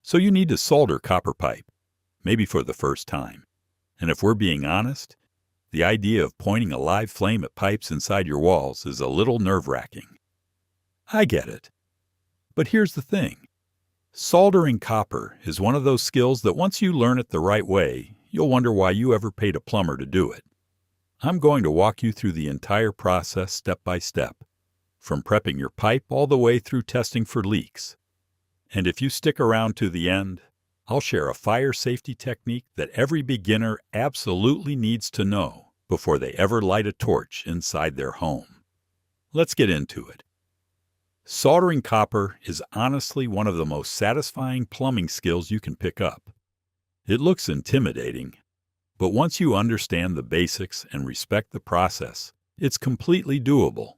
So you need to solder copper pipe, maybe for the first time. And if we're being honest, the idea of pointing a live flame at pipes inside your walls is a little nerve-wracking. I get it. But here's the thing. Soldering copper is one of those skills that once you learn it the right way, you'll wonder why you ever paid a plumber to do it. I'm going to walk you through the entire process step by step, from prepping your pipe all the way through testing for leaks. And if you stick around to the end, I'll share a fire safety technique that every beginner absolutely needs to know before they ever light a torch inside their home. Let's get into it. Soldering copper is honestly one of the most satisfying plumbing skills you can pick up. It looks intimidating, but once you understand the basics and respect the process, it's completely doable.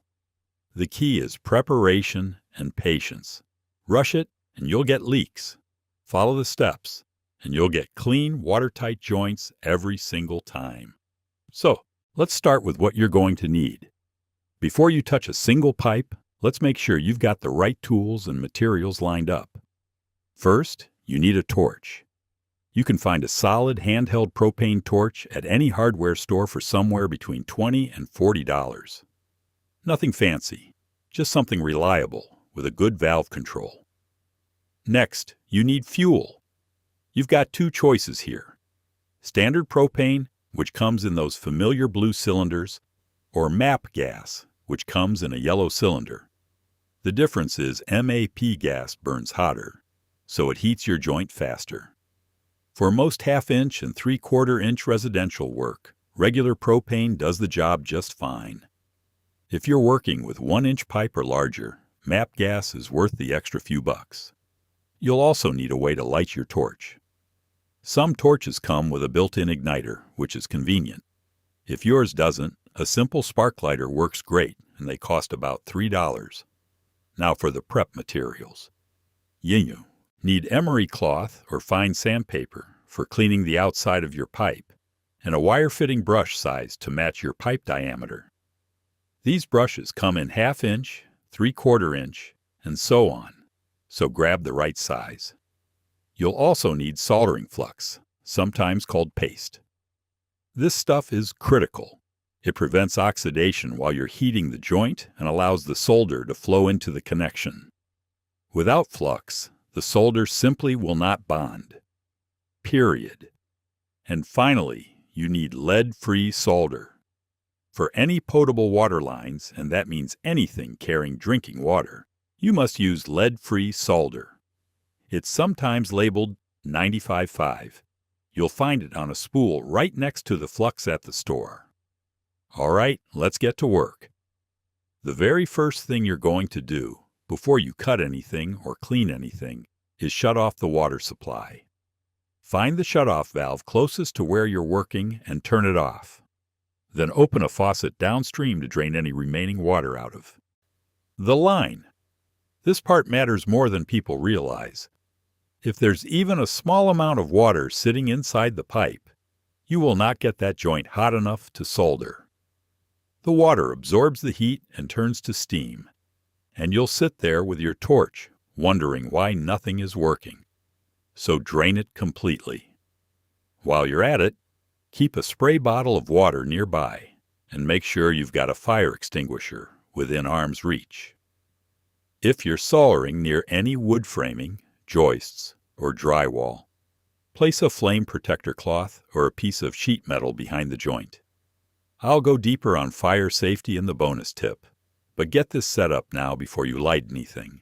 The key is preparation and patience. Rush it, and you'll get leaks. Follow the steps, and you'll get clean, watertight joints every single time. So, let's start with what you're going to need. Before you touch a single pipe, let's make sure you've got the right tools and materials lined up. First, you need a torch. You can find a solid handheld propane torch at any hardware store for somewhere between $20 and $40. Nothing fancy, just something reliable with a good valve control. Next, you need fuel. You've got two choices here. Standard propane, which comes in those familiar blue cylinders, or MAP gas, which comes in a yellow cylinder. The difference is MAP gas burns hotter, so it heats your joint faster. For most half-inch and three-quarter-inch residential work, regular propane does the job just fine. If you're working with 1-inch pipe or larger, MAP gas is worth the extra few bucks. You'll also need a way to light your torch. Some torches come with a built-in igniter, which is convenient. If yours doesn't, a simple spark lighter works great, and they cost about $3. Now for the prep materials. You need emery cloth or fine sandpaper for cleaning the outside of your pipe, and a wire-fitting brush size to match your pipe diameter. These brushes come in half-inch, three-quarter-inch, and so on, so grab the right size. You'll also need soldering flux, sometimes called paste. This stuff is critical. It prevents oxidation while you're heating the joint and allows the solder to flow into the connection. Without flux, the solder simply will not bond. Period. And finally, you need lead-free solder. For any potable water lines, and that means anything carrying drinking water, you must use lead-free solder. It's sometimes labeled 95.5. You'll find it on a spool right next to the flux at the store. All right, let's get to work. The very first thing you're going to do, before you cut anything or clean anything, is shut off the water supply. Find the shutoff valve closest to where you're working and turn it off. Then open a faucet downstream to drain any remaining water out of. The line. This part matters more than people realize. If there's even a small amount of water sitting inside the pipe, you will not get that joint hot enough to solder. The water absorbs the heat and turns to steam, and you'll sit there with your torch wondering why nothing is working. So drain it completely. While you're at it, keep a spray bottle of water nearby and make sure you've got a fire extinguisher within arm's reach. If you're soldering near any wood framing, joists, or drywall, place a flame protector cloth or a piece of sheet metal behind the joint. I'll go deeper on fire safety in the bonus tip, but get this set up now before you light anything.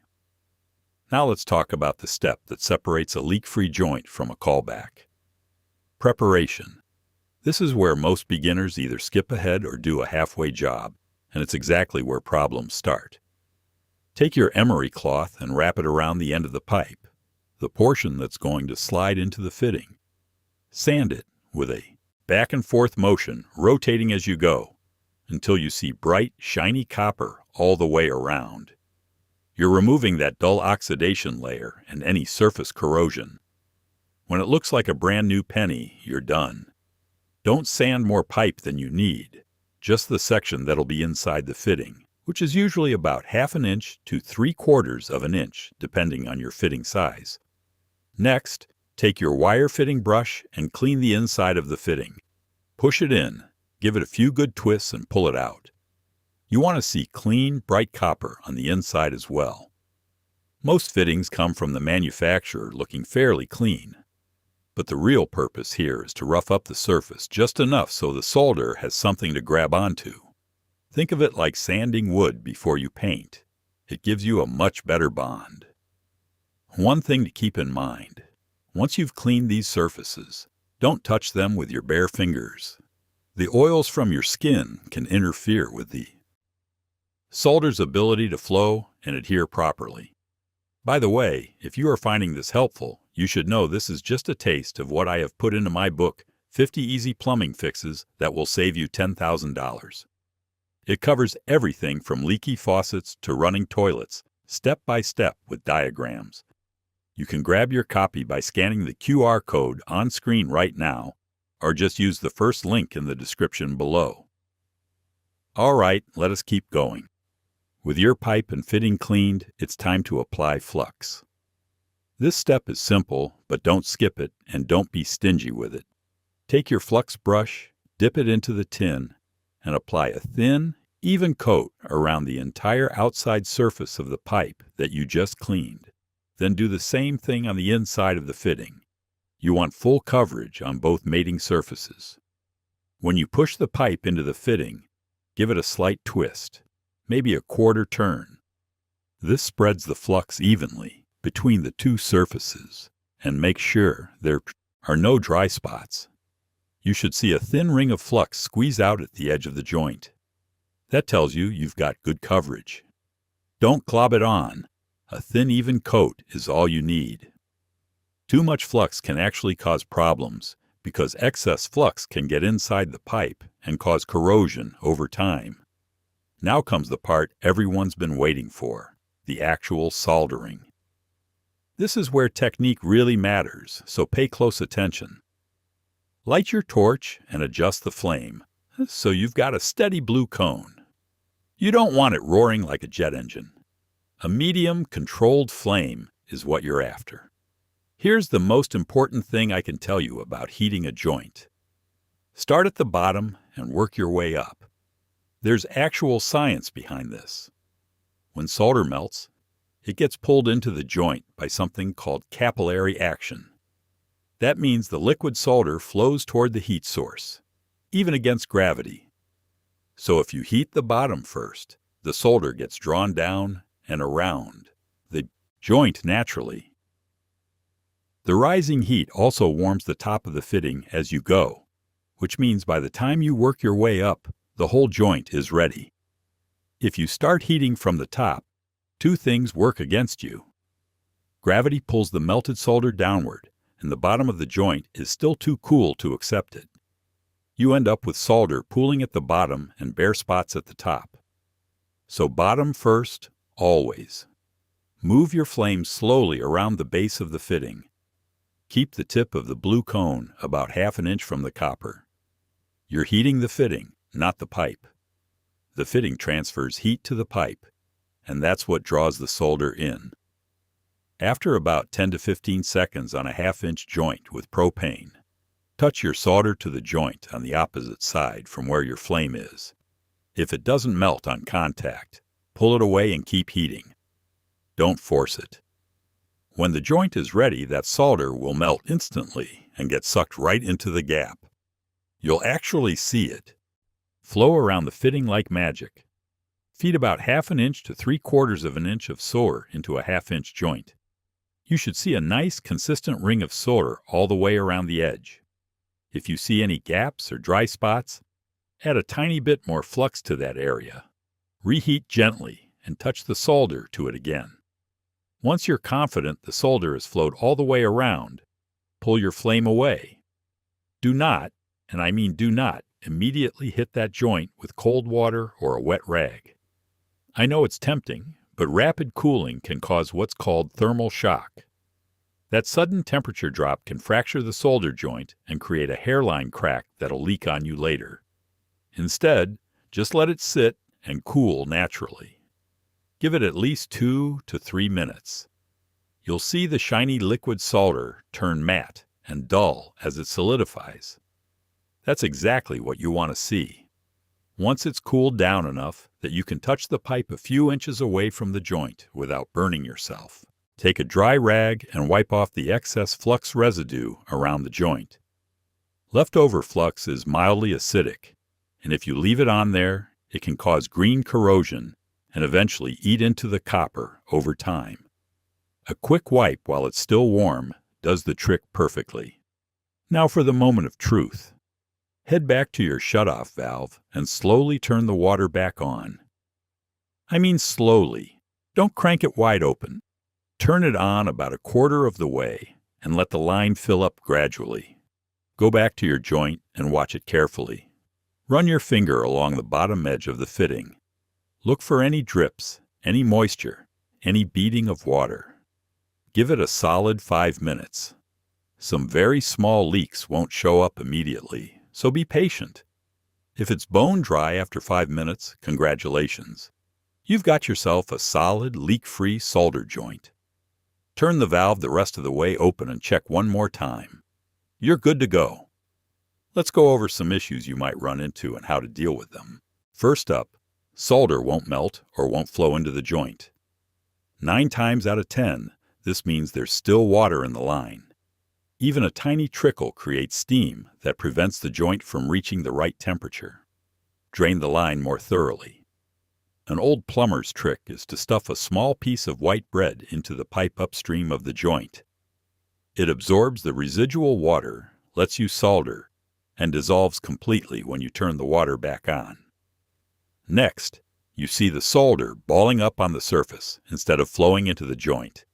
Now let's talk about the step that separates a leak-free joint from a callback. Preparation. This is where most beginners either skip ahead or do a halfway job, and it's exactly where problems start. Take your emery cloth and wrap it around the end of the pipe, the portion that's going to slide into the fitting. Sand it with a back and forth motion, rotating as you go, until you see bright, shiny copper all the way around. You're removing that dull oxidation layer and any surface corrosion. When it looks like a brand new penny, you're done. Don't sand more pipe than you need, just the section that'll be inside the fitting, which is usually about 1/2 inch to 3/4 of an inch, depending on your fitting size. Next, take your wire fitting brush and clean the inside of the fitting. Push it in, give it a few good twists and pull it out. You want to see clean, bright copper on the inside as well. Most fittings come from the manufacturer looking fairly clean, but the real purpose here is to rough up the surface just enough so the solder has something to grab onto. Think of it like sanding wood before you paint. It gives you a much better bond. One thing to keep in mind, once you've cleaned these surfaces, don't touch them with your bare fingers. The oils from your skin can interfere with the solder's ability to flow and adhere properly. By the way, if you are finding this helpful, you should know this is just a taste of what I have put into my book, 50 Easy Plumbing Fixes That Will Save You $10,000. It covers everything from leaky faucets to running toilets, step by step with diagrams. You can grab your copy by scanning the QR code on screen right now, or just use the first link in the description below. All right, let us keep going. With your pipe and fitting cleaned, it's time to apply flux. This step is simple, but don't skip it and don't be stingy with it. Take your flux brush, dip it into the tin, and apply a thin, even coat around the entire outside surface of the pipe that you just cleaned. Then do the same thing on the inside of the fitting. You want full coverage on both mating surfaces. When you push the pipe into the fitting, give it a slight twist, maybe a quarter turn. This spreads the flux evenly between the two surfaces and makes sure there are no dry spots. You should see a thin ring of flux squeeze out at the edge of the joint. That tells you you've got good coverage. Don't glob it on. A thin, even coat is all you need. Too much flux can actually cause problems because excess flux can get inside the pipe and cause corrosion over time. Now comes the part everyone's been waiting for, the actual soldering. This is where technique really matters, so pay close attention. Light your torch and adjust the flame so you've got a steady blue cone. You don't want it roaring like a jet engine. A medium, controlled flame is what you're after. Here's the most important thing I can tell you about heating a joint. Start at the bottom and work your way up. There's actual science behind this. When solder melts, it gets pulled into the joint by something called capillary action. That means the liquid solder flows toward the heat source, even against gravity. So if you heat the bottom first, the solder gets drawn down and around the joint naturally. The rising heat also warms the top of the fitting as you go, which means by the time you work your way up, the whole joint is ready. If you start heating from the top, two things work against you. Gravity pulls the melted solder downward, and the bottom of the joint is still too cool to accept it. You end up with solder pooling at the bottom and bare spots at the top. So bottom first, always. Move your flame slowly around the base of the fitting. Keep the tip of the blue cone about half an inch from the copper. You're heating the fitting, not the pipe. The fitting transfers heat to the pipe, and that's what draws the solder in. After about 10 to 15 seconds on a half-inch joint with propane, touch your solder to the joint on the opposite side from where your flame is. If it doesn't melt on contact, pull it away and keep heating. Don't force it. When the joint is ready, that solder will melt instantly and get sucked right into the gap. You'll actually see it flow around the fitting like magic. Feed about half an inch to 3/4 of an inch of solder into a half-inch joint. You should see a nice, consistent ring of solder all the way around the edge. If you see any gaps or dry spots, add a tiny bit more flux to that area. Reheat gently and touch the solder to it again. Once you're confident the solder has flowed all the way around, pull your flame away. Do not, and I mean do not, immediately hit that joint with cold water or a wet rag. I know it's tempting, but rapid cooling can cause what's called thermal shock. That sudden temperature drop can fracture the solder joint and create a hairline crack that'll leak on you later. Instead, just let it sit and cool naturally. Give it at least 2 to 3 minutes. you'll see the shiny liquid solder turn matte and dull as it solidifies. That's exactly what you want to see. Once it's cooled down enough that you can touch the pipe a few inches away from the joint without burning yourself, take a dry rag and wipe off the excess flux residue around the joint. Leftover flux is mildly acidic, and if you leave it on there, it can cause green corrosion and eventually eat into the copper over time. A quick wipe while it's still warm does the trick perfectly. Now for the moment of truth. Head back to your shutoff valve and slowly turn the water back on. I mean slowly. Don't crank it wide open. Turn it on about a quarter of the way and let the line fill up gradually. Go back to your joint and watch it carefully. Run your finger along the bottom edge of the fitting. Look for any drips, any moisture, any beading of water. Give it a solid 5 minutes. Some very small leaks won't show up immediately, so be patient. If it's bone dry after 5 minutes, congratulations. You've got yourself a solid, leak-free solder joint. Turn the valve the rest of the way open and check one more time. You're good to go. Let's go over some issues you might run into and how to deal with them. First up, solder won't melt or won't flow into the joint. 9 times out of 10, this means there's still water in the line. Even a tiny trickle creates steam that prevents the joint from reaching the right temperature. Drain the line more thoroughly. An old plumber's trick is to stuff a small piece of white bread into the pipe upstream of the joint. It absorbs the residual water, lets you solder, and dissolves completely when you turn the water back on. Next, you see the solder balling up on the surface instead of flowing into the joint.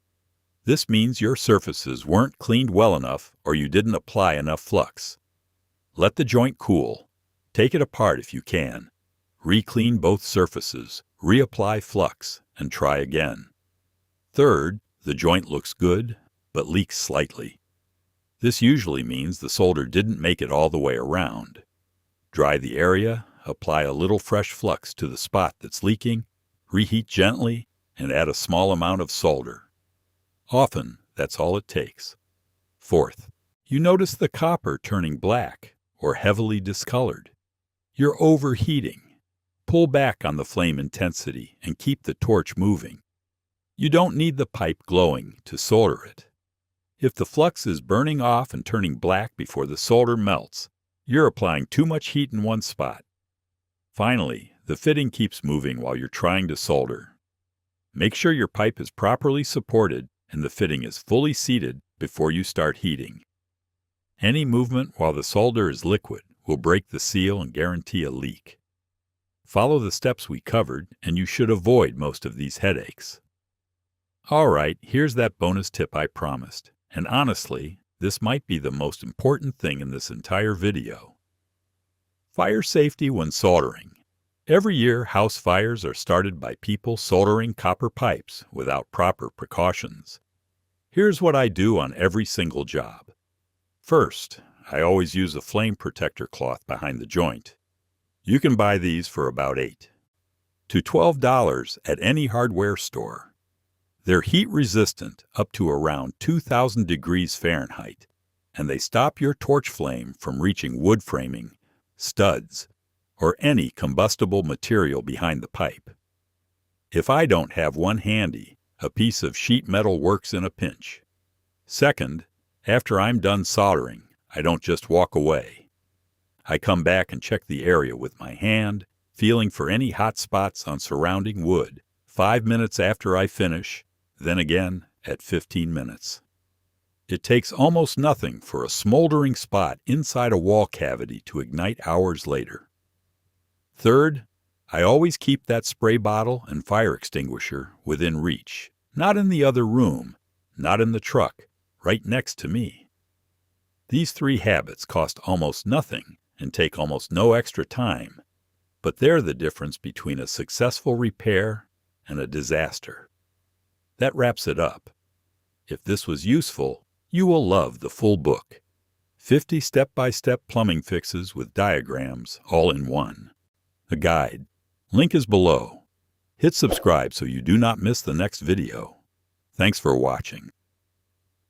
This means your surfaces weren't cleaned well enough or you didn't apply enough flux. Let the joint cool. Take it apart if you can. Re-clean both surfaces, reapply flux, and try again. Third, the joint looks good, but leaks slightly. This usually means the solder didn't make it all the way around. Dry the area, apply a little fresh flux to the spot that's leaking, reheat gently, and add a small amount of solder. Often, that's all it takes. Fourth, you notice the copper turning black or heavily discolored. You're overheating. Pull back on the flame intensity and keep the torch moving. You don't need the pipe glowing to solder it. If the flux is burning off and turning black before the solder melts, you're applying too much heat in one spot. Finally, the fitting keeps moving while you're trying to solder. Make sure your pipe is properly supported and the fitting is fully seated before you start heating. Any movement while the solder is liquid will break the seal and guarantee a leak. Follow the steps we covered and you should avoid most of these headaches. All right, here's that bonus tip I promised, and honestly, this might be the most important thing in this entire video. Fire safety when soldering. Every year, house fires are started by people soldering copper pipes without proper precautions. Here's what I do on every single job. First, I always use a flame protector cloth behind the joint. You can buy these for about $8 to $12 at any hardware store. They're heat resistant up to around 2,000 degrees Fahrenheit, and they stop your torch flame from reaching wood framing, studs, or any combustible material behind the pipe. If I don't have one handy, a piece of sheet metal works in a pinch. Second, after I'm done soldering, I don't just walk away. I come back and check the area with my hand, feeling for any hot spots on surrounding wood, 5 minutes after I finish, then again at 15 minutes. It takes almost nothing for a smoldering spot inside a wall cavity to ignite hours later. Third, I always keep that spray bottle and fire extinguisher within reach, not in the other room, not in the truck, right next to me. These 3 habits cost almost nothing and take almost no extra time, but they're the difference between a successful repair and a disaster. That wraps it up. If this was useful, you will love the full book. 50 step-by-step plumbing fixes with diagrams all in one. A guide. Link is below. Hit subscribe so you do not miss the next video. Thanks for watching.